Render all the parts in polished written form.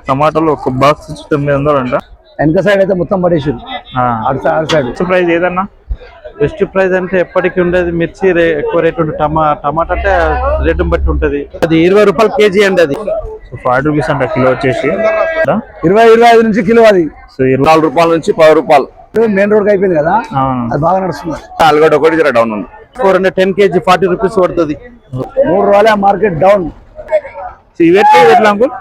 టమాటాలు ఒక బాక్స్ 900 అంట. వెనక సైడ్ అయితే మొత్తం పడేసారు. అటు సైడ్ ప్రైస్ ఏదన్నా బెస్ట్ ప్రైస్ అంటే ఎప్పటికీ ఉండేది మిర్చి ఎక్కువ రేట్ ఉంటుంది. టమాటా అంటే రేటు బట్టి ఉంటది. అది 20 రూపాయలు కేజీ అండి. అది 40 రూపీస్ అంట కిలో వచ్చేసి. 20-25 నుంచి కిలో. అది సో 24 రూపాయల నుంచి 10 రూపాయలు. మెయిన్ రోడ్ అయిపోయింది కదా, అది బాగా నడుస్తుంది. ఆలుగడ్డ ఒకటి డౌన్ ఉంది. 410 కేజీ 40 రూపీస్ పడుతుంది. 3 రోజులే మార్కెట్ డౌన్. ఇవైతే ఎట్లా అంకుల్?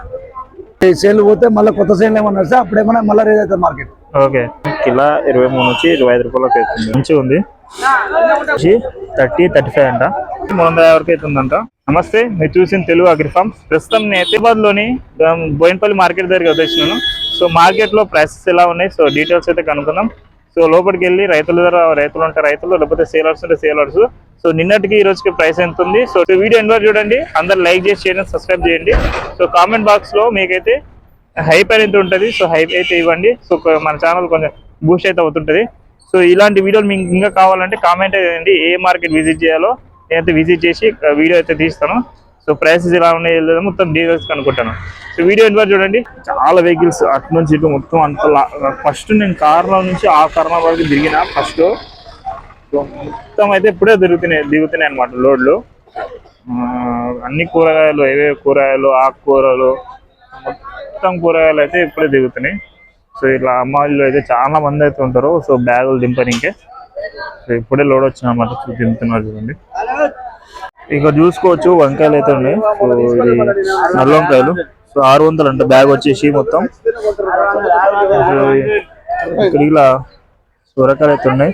సేల్ పోతే మళ్ళీ కొత్త సేల్ ఏమన్నా వస్తే అప్పుడేమన్నా మళ్ళీ రేజ్ అవుతుంది మార్కెట్. ఓకే, కిలో 23 నుంచి 25 రూపాయలకి అవుతుంది. మంచిగా ఉంది. 30-35 అంట, 350 వరకు అవుతుందంట. నమస్తే, మీరు చూసిన తెలుగు అగ్రిఫార్మ్స్. ప్రస్తుతం నేను హైదరాబాద్ లోని బోయినపల్లి మార్కెట్ దగ్గరికి వచ్చేసినాను. సో మార్కెట్ లో ప్రైసెస్ ఎలా ఉన్నాయి, సో డీటెయిల్స్ అయితే కనుక్కుందాం. సో లోపలికి వెళ్ళి రైతులు ఉంటే రైతులు, లేకపోతే సేలర్స్ ఉంటే సేలర్స్. సో నిన్నటికి ఈ రోజుకి ప్రైస్ ఎంత ఉంది, సో వీడియో ఎండ్ వరకు చూడండి. అందరు లైక్ చేసి చేయండి, సబ్స్క్రైబ్ చేయండి. సో కామెంట్ బాక్స్ లో మీకైతే హైప్ అనేది ఉంటుంది, సో హైప్ అయితే ఇవ్వండి. సో మన ఛానల్ కొంచెం బూస్ట్ అయితే అవుతుంటుంది. సో ఇలాంటి వీడియోలు మీకు ఇంకా కావాలంటే కామెంట్ చేయండి. ఏ మార్కెట్ విజిట్ చేయాలో నేనైతే విజిట్ చేసి వీడియో అయితే తీస్తాను. సో ప్రైసెస్ ఎలా ఉన్నాయి లేదో మొత్తం డీటెయిల్స్ కనుక్కుంటాను. సో వీడియో ఎండ్ వరకు చూడండి. చాలా వెహికల్స్ అటు నుంచి ఇటు మొత్తం అంత. ఫస్ట్ నేను కార్నర్ నుంచి ఆ కార్నర్ వరకు దిగిన ఫస్ట్. సో మొత్తం అయితే ఇప్పుడే దిగుతున్నాయి అనమాట లోడ్లు. అన్ని కూరగాయలు, ఏవే కూరగాయలు, ఆకుకూరలు, మొత్తం కూరగాయలు అయితే ఇప్పుడే దిగుతున్నాయి. సో ఇట్లా అమ్మాయిలు అయితే చాలా మంది అయితే ఉంటారు. సో బ్యాగులు దింపనికే. సో ఇప్పుడే లోడ్ వచ్చింది అనమాట. దింపుతున్నారు చూడండి. ఇక చూసుకోవచ్చు వంకాయలు అయితే ఉన్నాయి. సో ఇది నల్ల వంకాయలు. సో 600 అంట బ్యాగ్ వచ్చేసి మొత్తం. ఇక్కడ ఇలా సొరకాయలు అయితే ఉన్నాయి.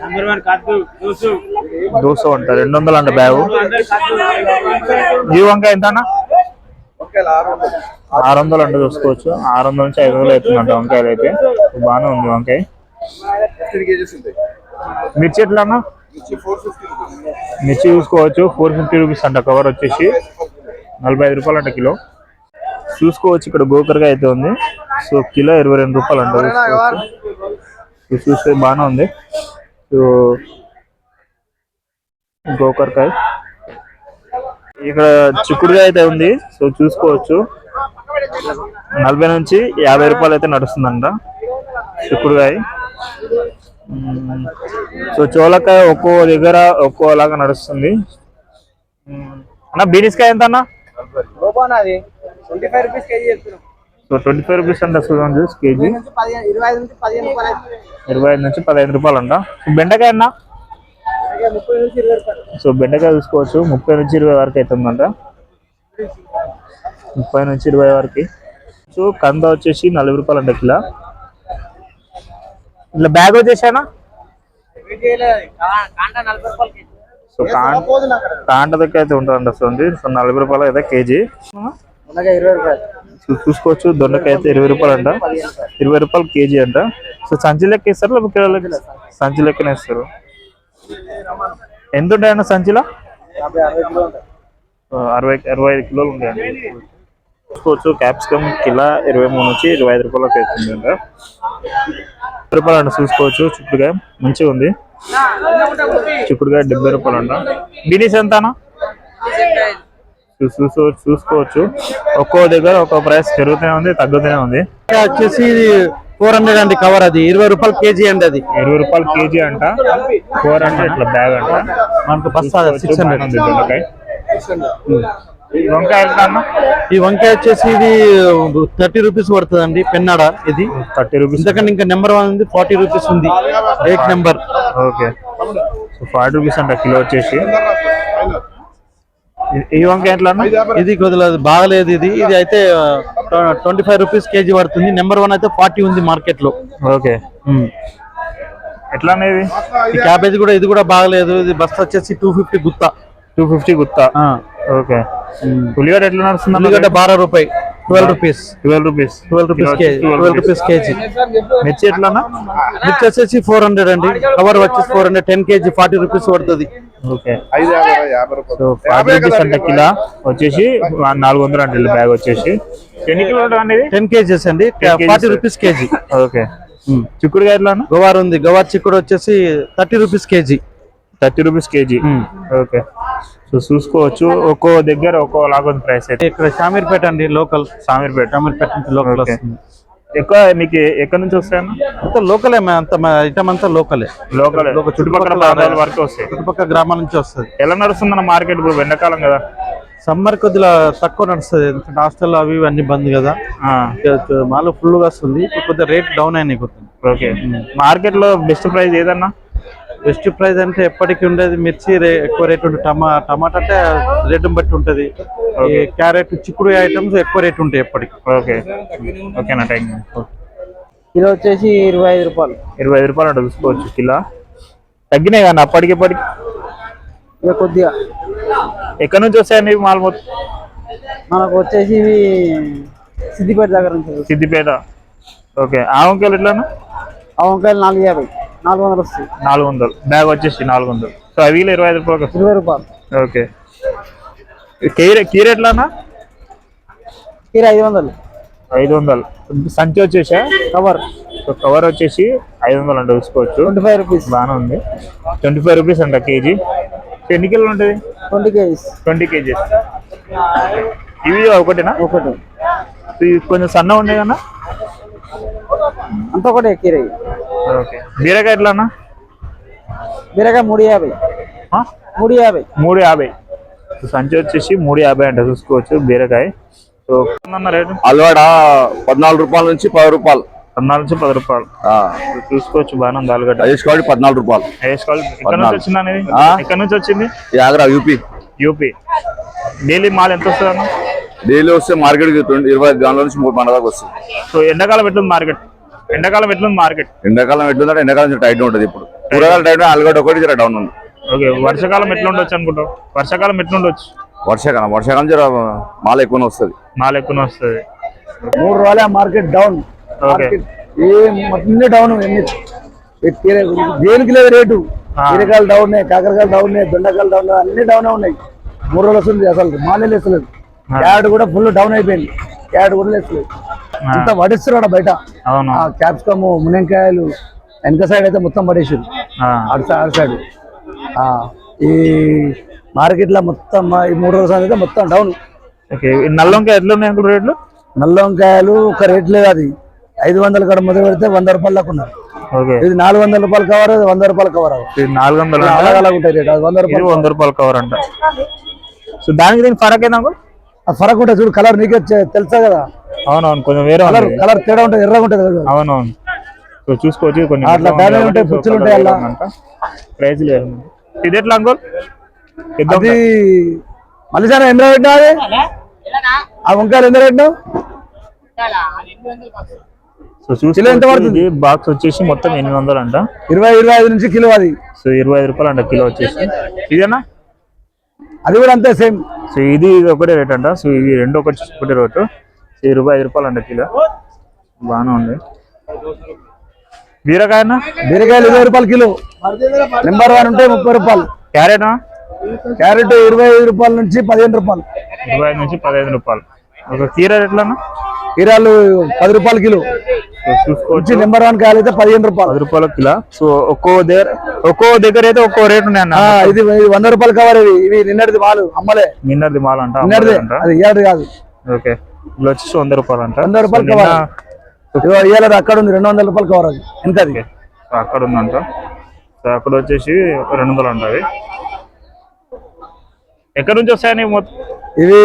దోశ అంట 200 అంట బ్యాగు. ఈ వంకాయ ఎంత అన్న? 600 అంట. చూసుకోవచ్చు 600 నుంచి 500 అవుతుందంట వంకాయలు అయితే. బాగానే ఉంది వంకాయ. మిర్చి ఎట్లా అన్న? మిర్చి చూసుకోవచ్చు 450 రూపీస్ అంట కవర్ వచ్చేసి. 45 రూపాయలు అంట కిలో. చూసుకోవచ్చు ఇక్కడ గోకరకాయ అయితే ఉంది. సో కిలో 22 రూపాయలు అంట. చూస్తే బాగానే ఉంది. సో గోకరకాయ. ఇక్కడ చిక్కుడుకాయ అయితే ఉంది. సో చూసుకోవచ్చు 40 నుంచి 50 రూపాయలు అయితే నడుస్తుందంట చిక్కుడుకాయ. సో చోలకాయ ఒక్కో దగ్గర ఒక్కోలాగా నడుస్తుంది. అన్న బీనిస్కాయ ఎంత అన్న? సో 25 రూపీస్ అంట కేజీ. 25 నుంచి 15 రూపాయలు అంట. బెండకాయ అన్న? సో బెండకాయ చూసుకోవచ్చు 30 నుంచి 20 వరకు అవుతుందంట. 30 నుంచి 20 వరకు. సో కంద వచ్చేసి 40 రూపాయలు అంట కిలో. ఇట్లా బ్యాగ్ వచ్చేసానా? సో కాంట దగ్గర అయితే ఉంటుందంట. సో 40 రూపాయలు అయితే కేజీ. చూసుకోవచ్చు దొండకాయ అయితే 20 రూపాయలు అంట. 20 రూపాయలు కేజీ అంట. సో సంచి లెక్క ఇస్తారు, లేకపోతే కిలో లెక్క? సంచి లెక్కనే ఇస్తారు. ఎంత ఉంటాయన్న సంచిలో? 65 కిలోలు ఉంటాయండి. చూసుకోవచ్చు క్యాప్సికమ్ కిలో 23 నుంచి 25 రూపాయలకి అవుతుంది అంట. 70 రూపాయలు అంట. చూసుకోవచ్చు చిక్కుడుకాయ మంచిగా ఉంది. చిక్కుడుకాయ 70 రూపాయలు అంట. బీనీస్ ఎంతనా? చూసుకోవచ్చు ఒక్కో దగ్గర ఒక్కో ప్రైస్ పెరుగుతూనే ఉంది, తగ్గుతూనే ఉంది. వచ్చేసి 400 అండి కవర్. అది 20 రూపాయలు కేజీ అండి. అది 20 రూపాయలు కేజీ అంట. 400 ఇట్లా బ్యాగ్ అంట. మనకు బస్తా 600 ఉంది దొండకాయ. వంకాయ ఎంత అన్న? ఈ వంకాయ వచ్చేసి ఇది 30 రూపీస్ పడుతుంది అండి. పెన్నాడ ఇది 30 రూపీస్. ఎందుకంటే ఇంకా నెంబర్ 1 ఉంది, 40 రూపీస్ ఉంది rate number. Okay, so 40 rupees అంట కిలో వచ్చేసి. ఈ వంకాయ ఎట్లా? ఇది కొద్దిగా బాగలేదు. ఇది అయితే 25 రూపీస్ కేజీ పడుతుంది. నెంబర్ 1 అయితే 40 ఉంది మార్కెట్ లో. ఓకే, ఎట్లా అనేది? క్యాబేజీ కూడా ఇది కూడా బాగలేదు. ఇది బస్తా వచ్చేసి 250 గుత్తా. 250 గుత్తా. ఓకే. ఉల్లిగడ్డ ఎట్లా నడుస్తుంది? ఉల్లిగడ్డ 12 రూపాయి. 12 rupees. 12 rupees. 12 rupees KG. 12 rupees KG. మిర్చి ఎట్లా? మిర్చి వచ్చేసి 400 అండి. కవర్ వచ్చేసి 400. 10 కేజీ 40 రూపీస్ పడుతుంది. ఓకే, సో 40 రూపీస్ అంట కిలో వచ్చేసి. 400 అంటే బ్యాగ్ వచ్చేసి. ఎన్ని కిలోలు అనేది? 10 కేజీస్ అండి. 40 రూపీస్ కేజీ. ఓకే. చిక్కుడుకాయ ఎట్లా? గవార్ ఉంది. గవార్ చిక్కుడు వచ్చేసి 30 rupees KG. 30 rupees KG. Okay, so చూసుకోవచ్చు ఒక్కో దగ్గర ఒక్కో లాగా ఉంది ప్రైస్ అయితే. ఇక్కడ షామీర్పేట అండి, లోకల్. షామీర్పేట నుంచి లోకల్ ఓకే. వస్తుంది. ఎక్కువ మీకు ఎక్కడి నుంచి వస్తాయన్న? అంతా లోకలే, అంత ఐటమ్ అంతా లోకలే. లోకల్ చుట్టుపక్కల ప్రాంతాల వరకు వస్తాయి, చుట్టుపక్కల గ్రామాల నుంచి వస్తుంది. ఎలా నడుస్తుందన్న మార్కెట్ ఇప్పుడు ఎండాకాలం కదా? సమ్మర్ కొద్దిగా తక్కువ నడుస్తుంది, ఎందుకంటే హాస్టల్ అవి ఇవి అన్ని బంద్ కదా. మాలో ఫుల్ గా వస్తుంది. ఇప్పుడు కొద్దిగా రేట్ డౌన్ అయినాయి కొద్దిగా. ఓకే, మార్కెట్ లో బెస్ట్ ప్రైస్ ఏదన్నా? బెస్ట్ ప్రైస్ అంటే ఎప్పటికీ ఉండేది మిర్చి ఎక్కువ రేట్ ఉంటుంది. టమాటా అంటే రేట్ బట్టి ఉంటుంది. క్యారెట్, చిక్కుడు ఐటమ్స్ ఎక్కువ రేట్ ఉంటాయి ఎప్పటికి. ఓకే, ఓకేనా, థ్యాంక్ యూ. కిలో వచ్చేసి 25 రూపాయలు. 25 రూపాయలు అంటే చూసుకోవచ్చు. కిలో తగ్గినాయి కానీ అప్పటికి ఇప్పటికి ఇక కొద్దిగా. ఎక్కడి నుంచి వస్తాయండి మాల్ మొత్తం? మనకు వచ్చేసి ఇవి సిద్దిపేట దగ్గర నుంచి. సిద్దిపేట. ఓకే, ఆ వంకాయలు ఎట్లా? ఆ వంకాయలు 450, 400 వస్తాయి. 400 బ్యాగ్ వచ్చేసి 400. సో అవి 25 రూపాయలు. 20 రూపాయలు. ఓకే, కీర ఎట్లానా? కీర 500. 500 సంచి వచ్చేసా కవర్. సో కవర్ వచ్చేసి 500 అంటే చూసుకోవచ్చు. 25 రూపీస్. బాగానే ఉంది. 25 రూపీస్ అంట కేజీ. ఎన్ని కిలోలు ఉంటుంది? 20 కేజీస్. 20 కేజీస్. ఇవి ఒకటేనా? ఒకటి. ఇవి కొంచెం సన్నగా ఉన్నాయి కన్నా. అంత ఒకటే కీర. ఓకే, బీరకాయ ఎట్లానా? బీరకాయ 350. 350. 350. సంచి వచ్చేసి 350 అంటే చూసుకోవచ్చు బీరకాయ. సో రేటు అలవాడ 14 రూపాయల నుంచి 10 రూపాయలు. 14 నుంచి 10 రూపాయలు చూసుకోవచ్చు. బాగానే ఉంది ఆలుగడ్డ. ఐస్ క్వాలిటీ 14 రూపాయలు. ఐస్ క్వాలిటీ ఎక్కడ నుంచి వచ్చింది అనేది? ఎక్కడ నుంచి వచ్చింది? Agra, UP. UP. Daily mall ఎంత వస్తుంది అన్న? డైలీ వస్తే మార్కెట్ 25 గ్రాముల నుంచి 3 దాకా వస్తుంది. సో ఎండాకాలం ఎట్లుంది మార్కెట్? ఎండాకాలం ఎట్లుందంటే ఎండాకాలం టైట్ ఉంటుంది. ఇప్పుడు కూరగాయలు టైట్, అలగడ్డ ఒకటి డౌన్ ఉంది. ఓకే, వర్షాకాలం ఎట్లా ఉండొచ్చు అనుకుంటావు? వర్షాకాలం ఎట్లుండొచ్చు? వర్షాకాలం జర మాల ఎక్కువనే వస్తుంది. మాల్ ఎక్కువనే వస్తుంది. 3 రోజులే మార్కెట్ డౌన్. ఓకే, అన్ని డౌన్. దేనికి లేదు రేటు. బీరకాయలు డౌన్ ఉన్నాయి, కాకరకాయలు డౌన్ ఉన్నాయి, దొండకాయలు డౌన్, అన్ని డౌన్ ఉన్నాయి. 3 రోజులు వస్తుంది. అసలు మాలే లేస్తలేదు. క్యారెట్ కూడా ఫుల్ డౌన్ అయిపోయింది. క్యారెట్ కూడా లేస్తలేదు. అంతా పడిస్తున్నాడు బయట. అవును. క్యాప్సికమ్, మునక్కాయలు వెనక సైడ్ అయితే మొత్తం పడేసారు. అటు సైడ్ ఈ మార్కెట్ లో మొత్తం ఈ 3 రోజులు అయితే మొత్తం డౌన్. ఓకే, నల్ల వంకాయ ఎట్లా ఉన్నాయి అంకుల్ రేట్లు? నల్ల వంకాయలు ఒక రేట్ లేదు. అది 500 కాడ మొదలు పెడితే 100 రూపాయలు దాకా ఉన్నారు. ఇది 400 రూపాయలు కవర్, 100 రూపాయలు కవర్. 400 అలాగ ఉంటాయి రేట్. 100 రూపాయలు కవర్ అంట. సో దీనికి ఫరక్ ఏందా? ఫరక్ ఉంటుంది చూడు. కలర్ నీకే తెలుసా కదా. అవునవును, కొంచెం వేరే కలర్ తేడా ఉంటుంది, ఎర్రగా ఉంటుంది. అవునవును, సో చూసుకోవచ్చు. కొన్ని అట్లా డ్యామేజ్ ఉంటాయి, పుచ్చులు ఉంటాయి. అలా ప్రైజ్ లేదు. ఇది ఎట్లా అంకుల్? అది మళ్ళీ సార్ ఎంత పెట్టినా? ఆ వంకాయలు ఎంత పెట్టినావు? సో చూసి ఎంత పడుతుంది? బాక్స్ వచ్చేసి మొత్తం 800 అంట. 20-25 నుంచి కిలో. అది సో 25 రూపాయలు అంట కిలో వచ్చేసి. ఇదేనా? అది కూడా అంతే సేమ్. సో ఇది ఒకటే రేట్ అంట. సో ఇది రెండు ఒకటే రేటు. 25 రూపాయలు అంట కిలో. బాగానే ఉంది. బీరకాయనా? బీరకాయలు 20 రూపాయలు కిలో. నెంబర్ 1 ఉంటే 30 రూపాయలు. క్యారెట్? క్యారెట్ 25 రూపాయల నుంచి 15 రూపాయలు. 25 నుంచి 15 రూపాయలు. ఒక కీర ఎట్లన్నా? కీరాలు 10 రూపాయలు కిలో. చూసుకోవచ్చు. నెంబర్ 1 కాయలు అయితే 15 రూపాయలు. 10 రూపాయల కిలో. సో ఒక్కో దగ్గర అయితే ఒక్కో రేట్ ఉన్నాయి అన్న. ఇది 100 రూపాయలు కవర్. ఇవి నిన్నటిది మాలు అమ్మలే. నిన్నటిది మాల్ అంట. అది ఇయ్యాడు కాదు. ఓకే, ఇలా వచ్చేసి 100 రూపాయలు అంట. 100 రూపాయలు కవర్. ఇయ్యాలి అక్కడ ఉంది 200 రూపాయలు కవర్. అది ఎంత? అది అక్కడ ఉందంట. సో అక్కడ వచ్చేసి 200 అంట. అవి ఎక్కడి నుంచి వస్తాయని? ఇవి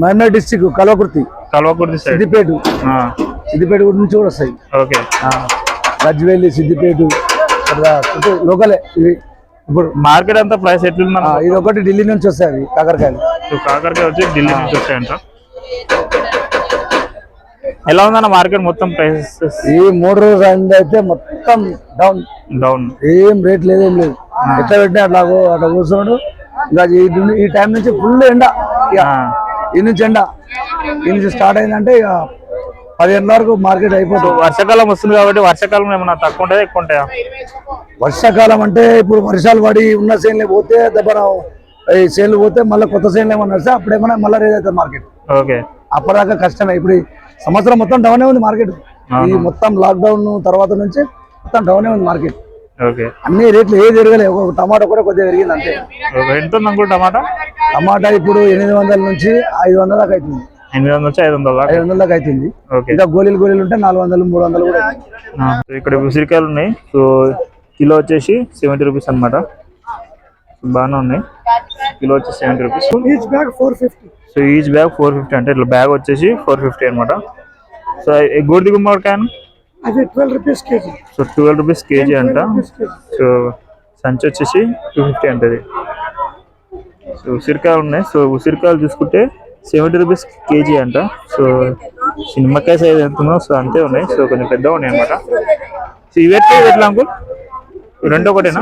మహబూబ్నగర్ డిస్ట్రిక్ట్ కల్వకుర్తి సిద్దిపేట. సిద్దిపేట నుంచి కూడా వస్తాయి. ఓకే, గజ్వేలి, సిద్దిపేట లోకలే ఇవి. ఇప్పుడు మార్కెట్ అంతా ప్రైస్ ఎట్లుందా? ఇది ఒకటి ఢిల్లీ నుంచి వస్తాయి. అవి కాకరకాయలు. కాకరకాయ వచ్చి ఢిల్లీ నుంచి వస్తాయంట. ఎలా ఉందన్న మార్కెట్ మొత్తం ప్రైసెస్? ఈ 3 రోజులు అయితే మొత్తం డౌన్. ఏం రేట్ లేదు, ఏం లేదు. ఎట్లా పెట్టినా అట్లా కూర్చోడు. ఇంకా ఈ టైం నుంచి ఫుల్ ఎండ. ఈ నుంచి ఎండ ఈ నుంచి స్టార్ట్ అయిందంటే ఇక 15 వరకు మార్కెట్ అయిపోతుంది. వర్షాకాలం వస్తుంది కాబట్టి వర్షాకాలం ఏమన్నా తక్కువ ఉంటాయా ఎక్కువ ఉంటాయా? వర్షాకాలం అంటే ఇప్పుడు వర్షాలు పడి ఉన్న సేన్లు పోతే దెబ్బన ఈ సేన్లు పోతే మళ్ళీ కొత్త సేన్లు ఏమన్నా వస్తే అప్పుడేమన్నా మళ్ళీ రేజ్ అవుతుంది మార్కెట్. ఓకే, అప్పటిదాకా కష్టమే. ఇప్పుడు సంవత్సరం మొత్తం డౌనే ఉంది మార్కెట్. ఈ మొత్తం లాక్డౌన్ తర్వాత నుంచి మొత్తం డౌనే ఉంది మార్కెట్. ఓకే. అన్ని రేట్లు ఏది పెరగలేదు, ఒక టమాటా కూడా కొద్దిగా పెరిగింది అంతే. ఎంత ఉంది అంకుల్ టమాటా? టమాటా ఇప్పుడు 800 నుంచి 500 దాకా అవుతుంది. 800 నుంచి 500 దాకా. 500 దాకా అవుతుంది. ఓకే. ఇంకా గోళీలు ఉంటే 400 300 కూడా అవుతుంది. ఇక్కడ ఉసిరికాయలు ఉన్నాయి. సో కిలో వచ్చేసి 70 రూపీస్ అనమాట. బాగానే ఉన్నాయి. కిలో వచ్చి 70 rupees. Each bag 450. So each bag 450 అంటే ఇట్లా బ్యాగ్ వచ్చేసి 450 అనమాట. సో గోడి గుమ్మడికాయ అది 12 rupees KG. So 12 rupees KG అంట. సో సంచి వచ్చేసి 250 అంటది. సో ఉసిరికాయలు ఉన్నాయి. సో ఉసిరికాయలు చూసుకుంటే 70 రూపీస్ కేజీ అంట. సో నిమ్మకాయ సైజ్ ఎంత ఉందో సో అంతే ఉన్నాయి. సో కొంచెం పెద్దగా ఉన్నాయి అనమాట. సో ఇవైతే ఎట్లా అంకుల్? రెండు ఒకటేనా?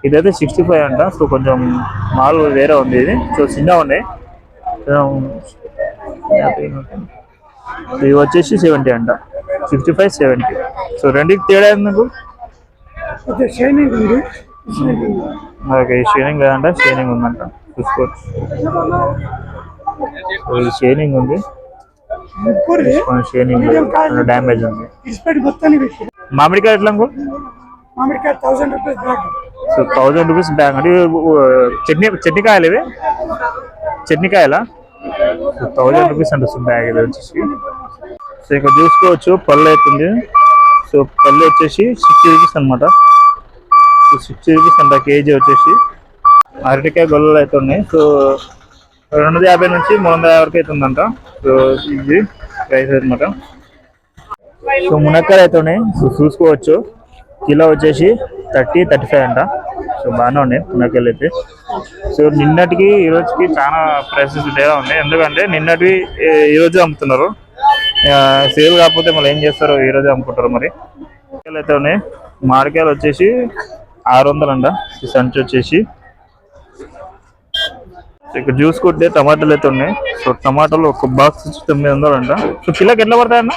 ఇదైతే 65 అంట. సో కొంచెం మాల్ వేరే ఉంది ఇది. సో చిన్నగా ఉన్నాయి. ఇవి వచ్చేసి 70 అంట. 65 70. సో రెండుకి తేడా ఎందుకు? ఓకే. షైనింగ్ లేదంట, షైనింగ్ ఉందంట. చూసుకోవచ్చు. షైనింగ్ ఉంది, షైనింగ్ డ్యామేజ్ ఉంది. మామిడికాయ ఎట్లా అంకుల్? మామిడికాయ 1000 rupees bag. So 1000 rupees bag అంటే చట్నీకాయలు ఇవి? చట్నీకాయలా? 1000 రూపీస్ అంటే బ్యాగ్ ఇది వచ్చేసి. సో ఇక్కడ చూసుకోవచ్చు పళ్ళు అవుతుంది. సో పళ్ళు వచ్చేసి 60 రూపీస్ అనమాట. సో 60 రూపీస్ అంట కేజీ వచ్చేసి. అరటికాయ గొల్లలు అయితే ఉన్నాయి. సో 250 నుంచి 350 వరకు అవుతుందంట. సో ఇది ప్రైస్ అనమాట. సో మునక్కాయలు అయితే ఉన్నాయి. సో చూసుకోవచ్చు కిలో వచ్చేసి 30-35 అంట. సో బాగానే ఉన్నాయి మునక్కాయలు అయితే. సో నిన్నటికి ఈ రోజుకి చాలా ప్రైసెస్ తేడా ఉన్నాయి. ఎందుకంటే నిన్నటివి ఈరోజు అమ్ముతున్నారు. సేల్ కాకపోతే మళ్ళీ ఏం చేస్తారు, ఈ రోజు అమ్ముకుంటారు. మరి మామిడికాయలు అయితే ఉన్నాయి. మామిడికాయలు వచ్చేసి 600 అంట ఈ సంచి వచ్చేసి. ఇక్కడ చూసుకుంటే టమాటాలు అయితే ఉన్నాయి. సో టమాటాలు ఒక బాక్స్ వచ్చి 900 అంట. సో కిలోకి ఎట్లా పడతాయన్న?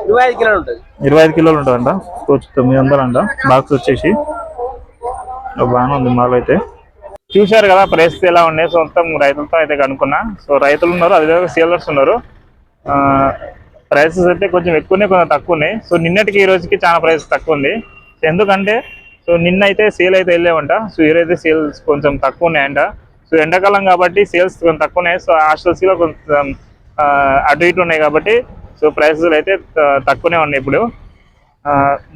25 కిలోలు ఉంటుంది. 25 కిలోలు ఉంటుందంట. సో 900 అంట బాక్స్ వచ్చేసి. బాగానే ఉంది మాల్ అయితే. చూశారు కదా ప్రైస్ ఎలా ఉన్నాయి. సో మొత్తం రైతులతో అయితే కనుక్కున్నా. సో రైతులు ఉన్నారు, అదేవిధంగా సేలర్స్ ఉన్నారు. ప్రైసెస్ అయితే కొంచెం ఎక్కువనే కొంచెం తక్కువ ఉన్నాయి. సో నిన్నటికి ఈ రోజుకి చాలా ప్రైస్ తక్కువ ఉంది. ఎందుకంటే సో నిన్న అయితే సేల్ అయితే వెళ్ళేవంట. సో ఈరోజైతే సేల్స్ కొంచెం తక్కువ ఉన్నాయంట. సో ఎండాకాలం కాబట్టి సేల్స్ కొంచెం తక్కువ ఉన్నాయి. సో హాస్టల్స్లో కొంచెం అటు ఇటు ఉన్నాయి కాబట్టి సో ప్రైసెస్ అయితే తక్కువనే ఉన్నాయి ఇప్పుడు.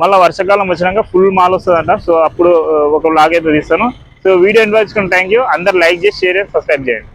మళ్ళీ వర్షాకాలం వచ్చినాక ఫుల్ మాల్ వస్తుందంట. సో అప్పుడు ఒక బ్లాగ్ అయితే తీస్తాను. సో వీడియో ఎంజాయ్ చేసుకుని థ్యాంక్ యూ. అందరు లైక్ చేసి షేర్ చేసి సబ్స్క్రైబ్ చేయండి.